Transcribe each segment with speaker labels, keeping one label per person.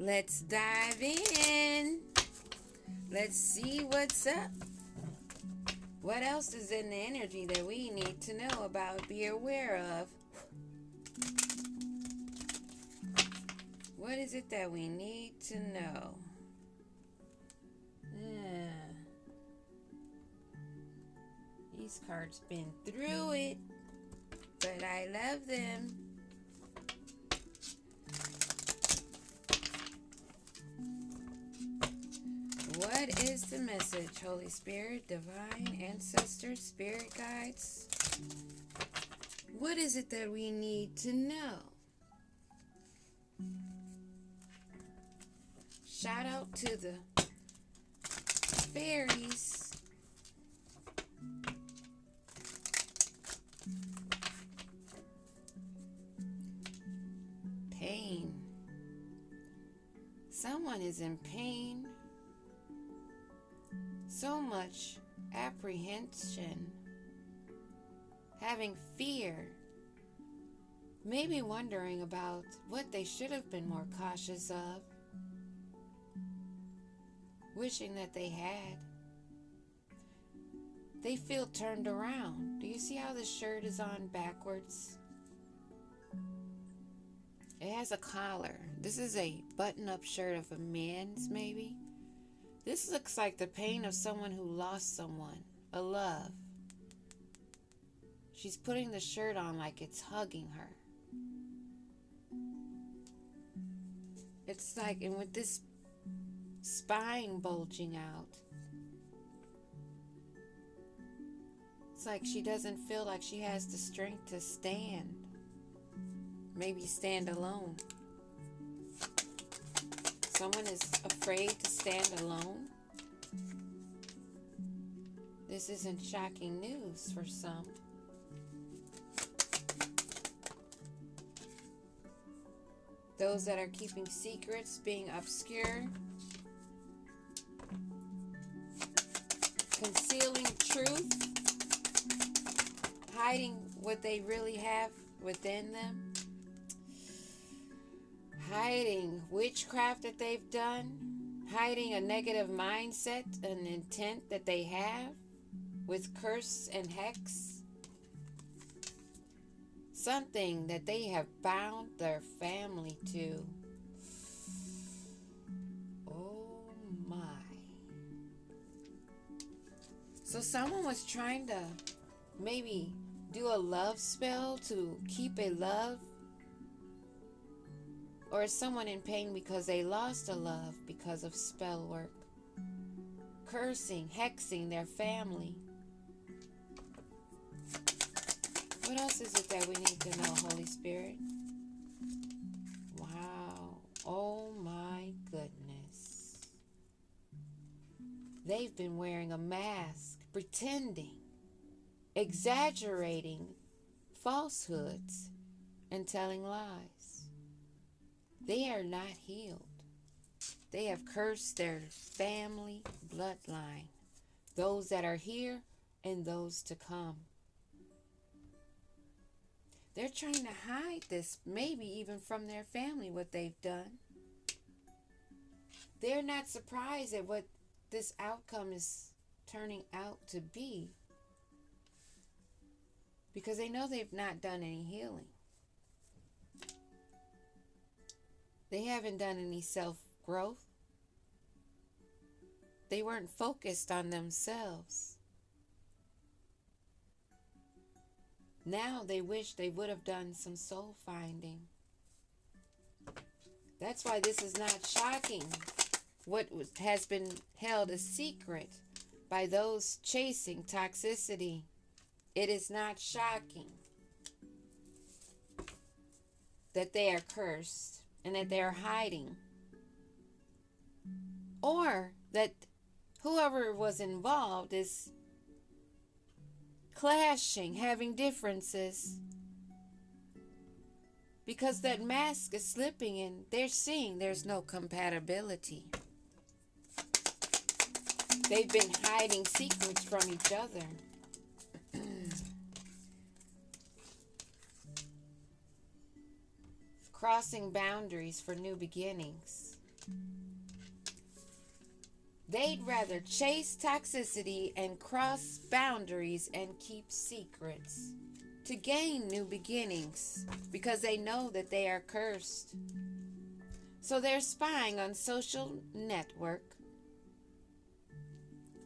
Speaker 1: Let's dive in. Let's see what's up. What else is in the energy that we need to know about, be aware of? What is it that we need to know? These cards been through it, but I love them. What is the message, Holy Spirit, Divine, Ancestors, Spirit Guides? What is it that we need to know? Shout out to the fairies. Pain. Someone is in pain. So much apprehension, having fear, maybe wondering about what they should have been more cautious of, wishing that they had. They feel turned around. Do you see how the shirt is on backwards? It has a collar. This is a button-up shirt of a man's, maybe. This looks like the pain of someone who lost someone, a love. She's putting the shirt on like it's hugging her. It's like, and with this spine bulging out, it's like she doesn't feel like she has the strength to stand. Maybe stand alone. Someone is afraid to stand alone. This isn't shocking news for some. Those that are keeping secrets, being obscure, concealing truth, hiding what they really have within them. Hiding witchcraft that they've done, hiding a negative mindset, an intent that they have with curse and hex, something that they have bound their family to. Oh my. So someone was trying to maybe do a love spell to keep a love. Or is someone in pain because they lost a love because of spell work? Cursing, hexing their family. What else is it that we need to know, Holy Spirit? Wow. Oh my goodness. They've been wearing a mask, pretending, exaggerating falsehoods, and telling lies. They are not healed. They have cursed their family bloodline, those that are here and those to come. They're trying to hide this, maybe even from their family, what they've done. They're not surprised at what this outcome is turning out to be, because they know they've not done any healing. They haven't done any self-growth. They weren't focused on themselves. Now they wish they would have done some soul finding. That's why this is not shocking. What has been held a secret by those chasing toxicity. It is not shocking that they are cursed. And that they're hiding. Or that whoever was involved is clashing, having differences. Because that mask is slipping and they're seeing there's no compatibility. They've been hiding secrets from each other. Crossing boundaries for new beginnings. They'd rather chase toxicity and cross boundaries and keep secrets to gain new beginnings because they know that they are cursed. So they're spying on social network,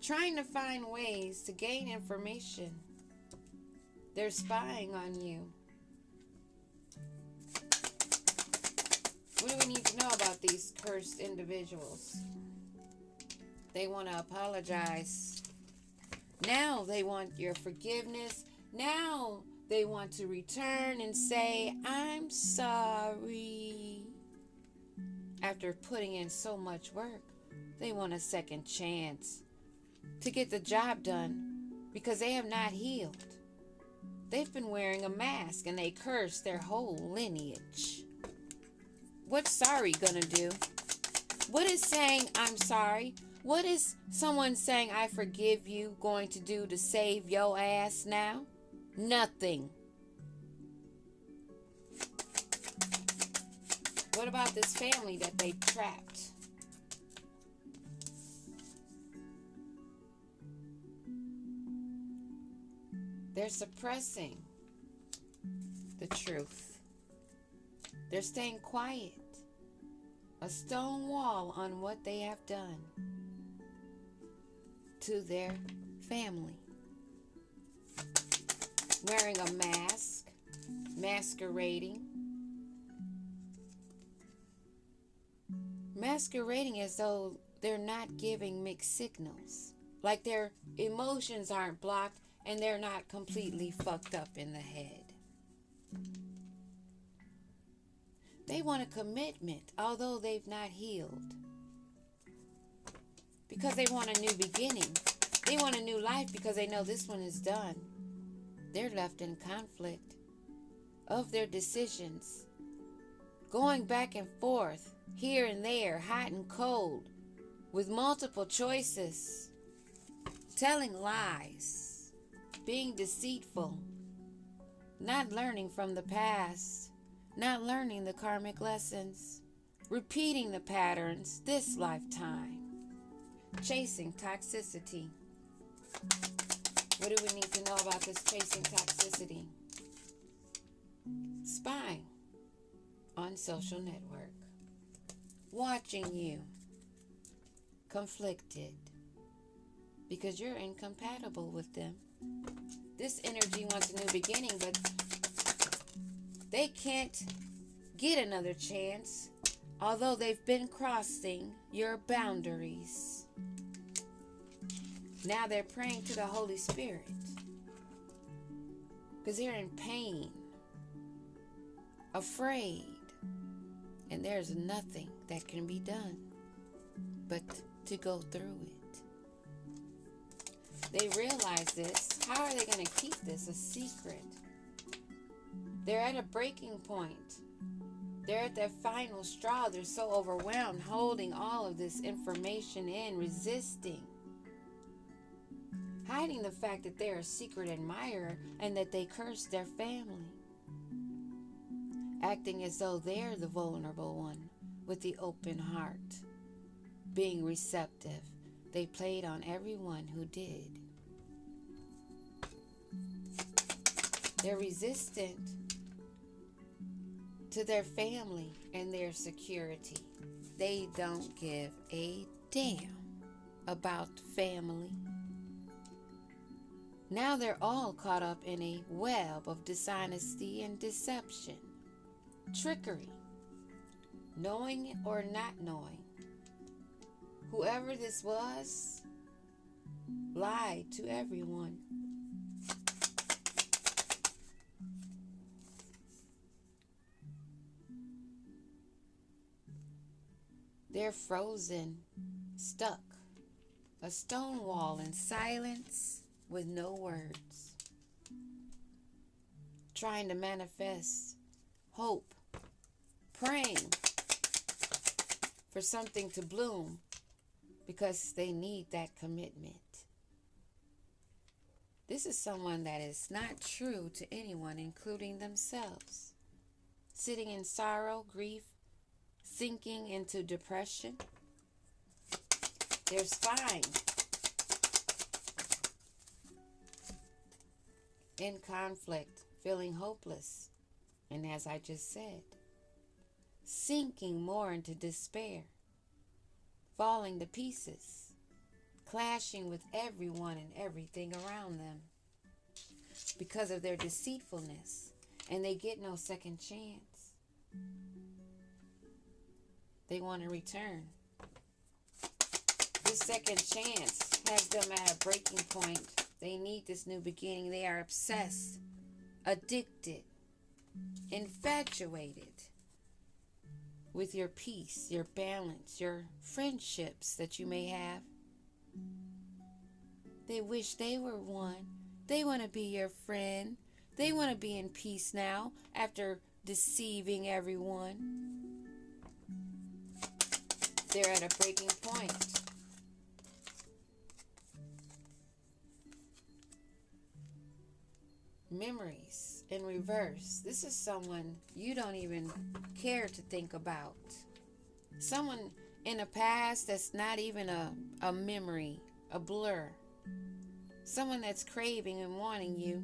Speaker 1: trying to find ways to gain information. They're spying on you. What do we need to know about these cursed individuals? They want to apologize. Now they want your forgiveness. Now they want to return and say, I'm sorry. After putting in so much work, they want a second chance to get the job done because they have not healed. They've been wearing a mask and they curse their whole lineage. What's sorry gonna do? What is saying I'm sorry? What is someone saying I forgive you going to do to save your ass now? Nothing. What about this family that they trapped? They're suppressing the truth. They're staying quiet. A stone wall on what they have done to their family. Wearing a mask, masquerading. Masquerading as though they're not giving mixed signals. Like their emotions aren't blocked and they're not completely fucked up in the head. They want a commitment, although they've not healed. Because they want a new beginning. They want a new life because they know this one is done. They're left in conflict of their decisions. Going back and forth, here and there, hot and cold, with multiple choices. Telling lies. Being deceitful. Not learning from the past. Not learning the karmic lessons. Repeating the patterns this lifetime. Chasing toxicity. What do we need to know about this chasing toxicity? Spying on social network. Watching you. Conflicted. Because you're incompatible with them. This energy wants a new beginning, but they can't get another chance, although they've been crossing your boundaries. Now they're praying to the Holy Spirit because they're in pain, afraid, and there's nothing that can be done but to go through it. They realize this. How are they going to keep this a secret? They're at a breaking point. They're at their final straw. They're so overwhelmed, holding all of this information in, resisting. Hiding the fact that they're a secret admirer and that they curse their family. Acting as though they're the vulnerable one with the open heart. Being receptive. They played on everyone who did. They're resistant to their family and their security. They don't give a damn about family. Now they're all caught up in a web of dishonesty and deception, trickery, knowing or not knowing. Whoever this was lied to everyone. They're frozen, stuck, a stone wall in silence with no words. Trying to manifest hope, praying for something to bloom because they need that commitment. This is someone that is not true to anyone, including themselves. Sitting in sorrow, grief, sinking into depression. They're spying in conflict, feeling hopeless, and as I just said, sinking more into despair, falling to pieces, clashing with everyone and everything around them because of their deceitfulness, and they get no second chance. They want to return. This second chance has them at a breaking point. They need this new beginning. They are obsessed, addicted, infatuated with your peace, your balance, your friendships that you may have. They wish they were one. They want to be your friend. They want to be in peace now after deceiving everyone. They're at a breaking point. Memories in reverse. This is someone you don't even care to think about. Someone in the past that's not even a memory, a blur. Someone that's craving and wanting you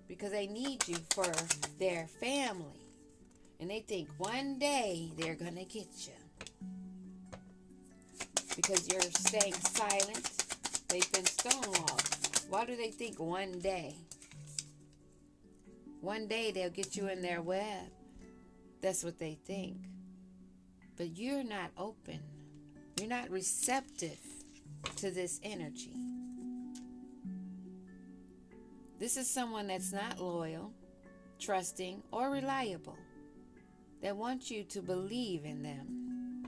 Speaker 1: because they need you for their family. And they think one day they're going to get you. Because you're staying silent. They've been stonewalled. Why do they think one day? One day they'll get you in their web. That's what they think. But you're not open. You're not receptive to this energy. This is someone that's not loyal, trusting, or reliable. That wants you to believe in them.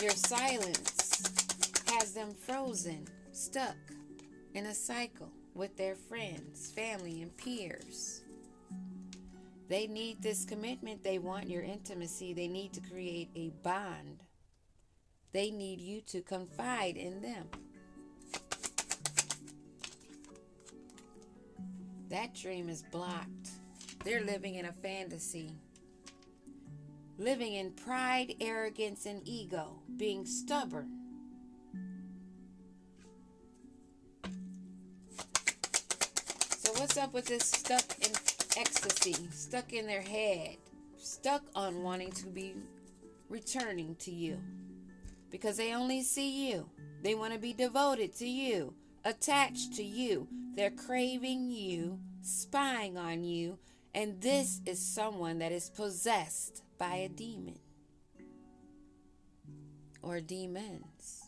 Speaker 1: Your silence has them frozen, stuck in a cycle with their friends, family, and peers. They need this commitment. They want your intimacy. They need to create a bond. They need you to confide in them. That dream is blocked. They're living in a fantasy. Living in pride, arrogance, and ego. Being stubborn. So what's up with this stuck in ecstasy? Stuck in their head. Stuck on wanting to be returning to you. Because they only see you. They want to be devoted to you. Attached to you. They're craving you, spying on you, and this is someone that is possessed by a demon or demons.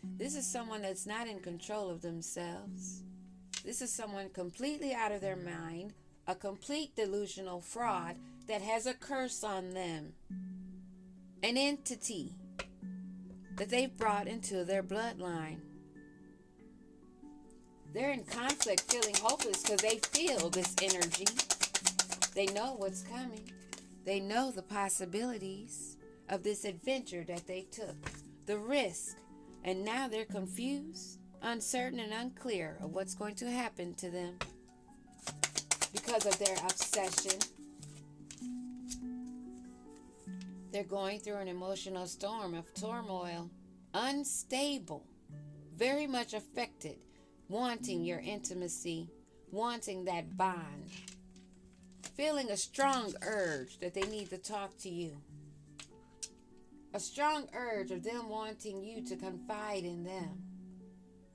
Speaker 1: This is someone that's not in control of themselves. This is someone completely out of their mind, a complete delusional fraud that has a curse on them, an entity that they've brought into their bloodline. They're in conflict, feeling hopeless because they feel this energy. They know what's coming. They know the possibilities of this adventure that they took, the risk. And now they're confused, uncertain, and unclear of what's going to happen to them because of their obsession. They're going through an emotional storm of turmoil, unstable, very much affected. Wanting your intimacy, wanting that bond, feeling a strong urge that they need to talk to you. A strong urge of them wanting you to confide in them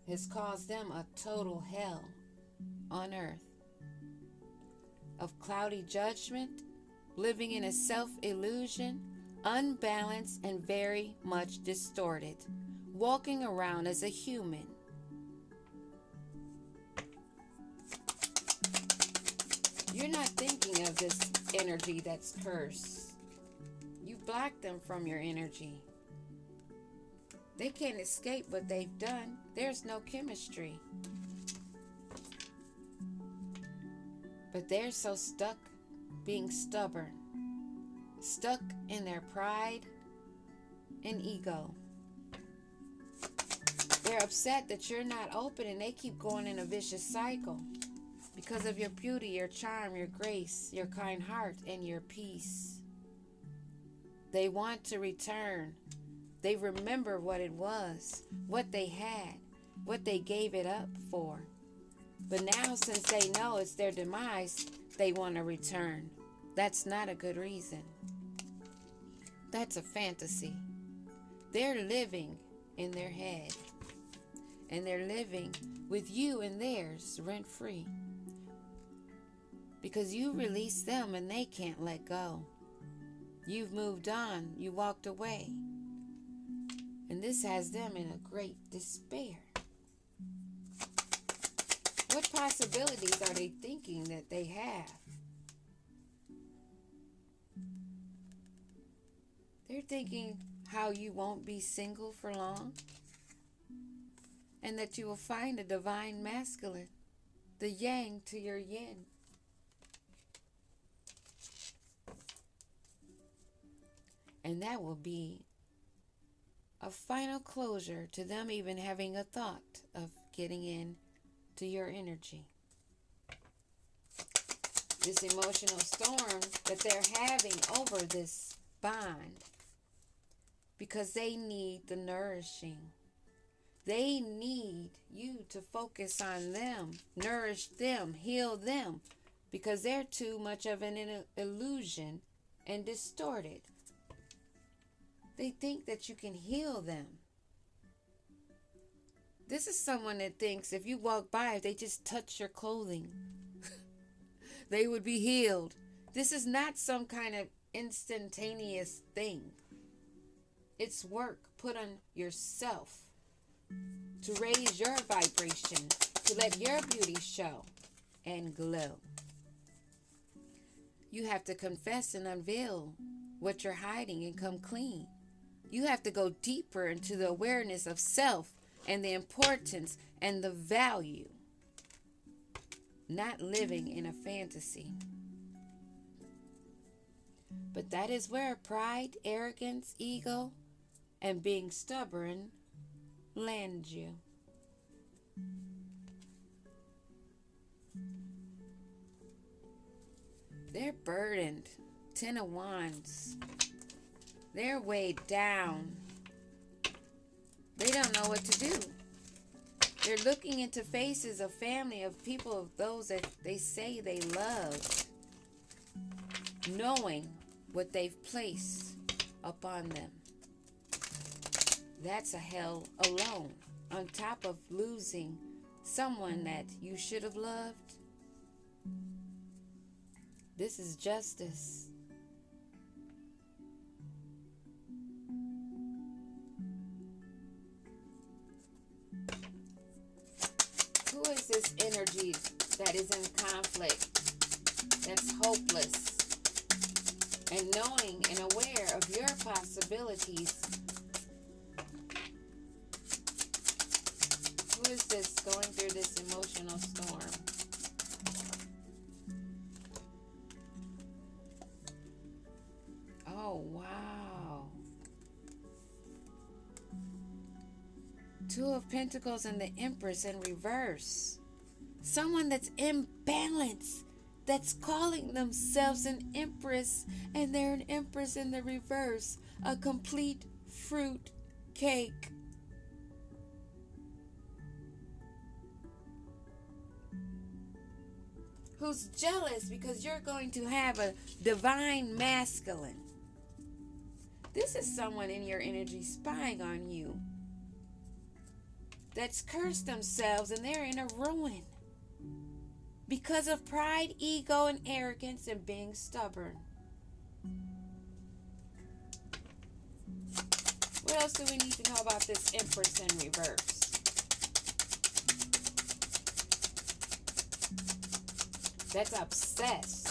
Speaker 1: has caused them a total hell on earth. Of cloudy judgment, living in a self-illusion, unbalanced and very much distorted, walking around as a human. You're not thinking of this energy that's cursed. You block them from your energy. They can't escape what they've done. There's no chemistry. But they're so stuck being stubborn, stuck in their pride and ego. They're upset that you're not open and they keep going in a vicious cycle. Because of your beauty, your charm, your grace, your kind heart, and your peace. They want to return. They remember what it was, what they had, what they gave it up for. But now, since they know it's their demise, they want to return. That's not a good reason. That's a fantasy. They're living in their head. And they're living with you in theirs, rent-free. Because you released them and they can't let go. You've moved on. You walked away. And this has them in a great despair. What possibilities are they thinking that they have? They're thinking how you won't be single for long. And that you will find a divine masculine, the yang to your yin. And that will be a final closure to them even having a thought of getting in to your energy. This emotional storm that they're having over this bond, because they need the nourishing. They need you to focus on them, nourish them, heal them, because they're too much of an illusion and distorted. They think that you can heal them. This is someone that thinks if you walk by, if they just touch your clothing, they would be healed. This is not some kind of instantaneous thing. It's work put on yourself to raise your vibration, to let your beauty show and glow. You have to confess and unveil what you're hiding and come clean. You have to go deeper into the awareness of self and the importance and the value, not living in a fantasy. But that is where pride, arrogance, ego, and being stubborn land you. They're burdened. 10 of Wands. They're weighed down. They don't know what to do. They're looking into faces of family, of people, of those that they say they love, knowing what they've placed upon them. That's a hell alone, on top of losing someone that you should have loved. This is justice. Who is this energy that is in conflict, that's hopeless, and knowing and aware of your possibilities? Who is this going through this emotional storm? Oh, wow. 2 of Pentacles and the Empress in reverse. Someone that's imbalanced, that's calling themselves an Empress, and they're an Empress in the reverse. A complete fruit cake. Who's jealous because you're going to have a divine masculine. This is someone in your energy spying on you, that's cursed themselves and they're in a ruin because of pride, ego, and arrogance and being stubborn. What else do we need to know about this Empress in reverse? That's obsessed.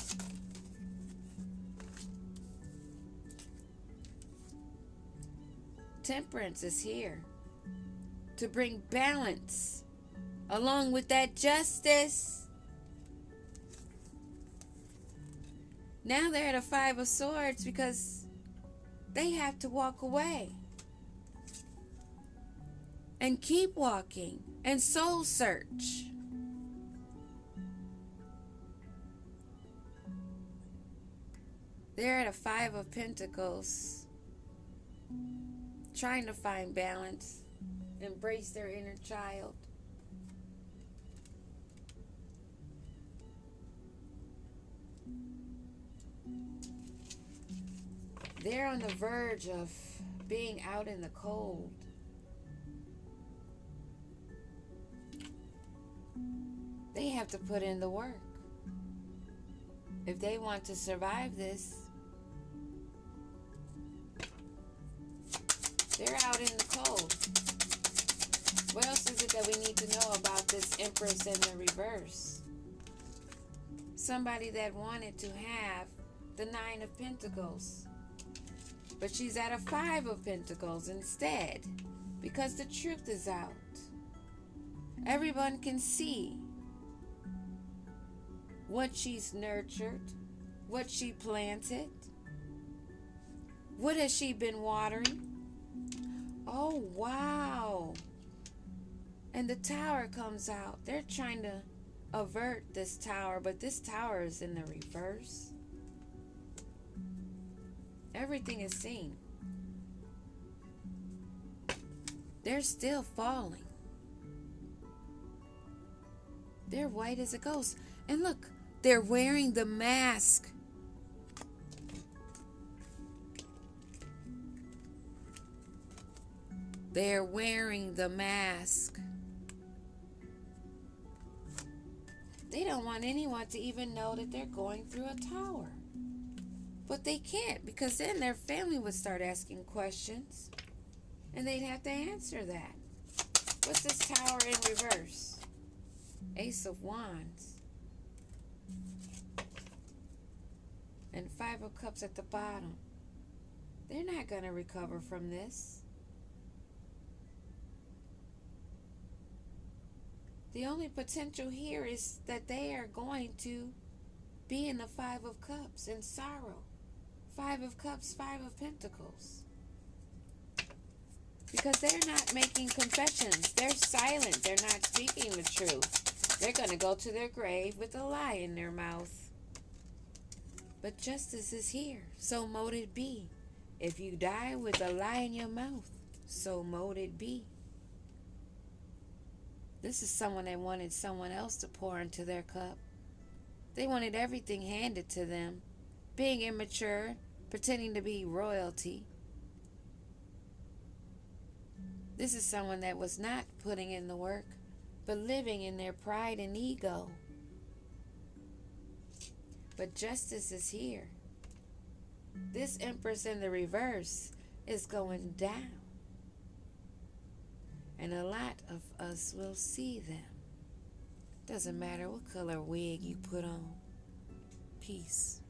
Speaker 1: Temperance is here to bring balance along with that justice. Now they're at a 5 of Swords because they have to walk away and keep walking and soul search. They're at a 5 of Pentacles trying to find balance, embrace their inner child. They're on the verge of being out in the cold. They have to put in the work. If they want to survive this, they're out in the cold. What else is it that we need to know about this Empress in the reverse? Somebody that wanted to have the Nine of Pentacles, but she's at a Five of Pentacles instead, because the truth is out. Everyone can see what she's nurtured, what she planted. What has she been watering? Oh, wow. And the Tower comes out. They're trying to avert this Tower, but this Tower is in the reverse. Everything is seen. They're still falling. They're white as a ghost. And look, they're wearing the mask. They're wearing the mask. They don't want anyone to even know that they're going through a tower. But they can't, because then their family would start asking questions. And they'd have to answer that. What's this Tower in reverse? Ace of Wands. And Five of Cups at the bottom. They're not going to recover from this. The only potential here is that they are going to be in the Five of Cups in sorrow. Five of Cups, Five of Pentacles. Because they're not making confessions. They're silent. They're not speaking the truth. They're going to go to their grave with a lie in their mouth. But justice is here. So mote it be. If you die with a lie in your mouth, so mote it be. This is someone that wanted someone else to pour into their cup. They wanted everything handed to them. Being immature, pretending to be royalty. This is someone that was not putting in the work, but living in their pride and ego. But justice is here. This Empress in the reverse is going down. And a lot of us will see them. Doesn't matter what color wig you put on. Peace.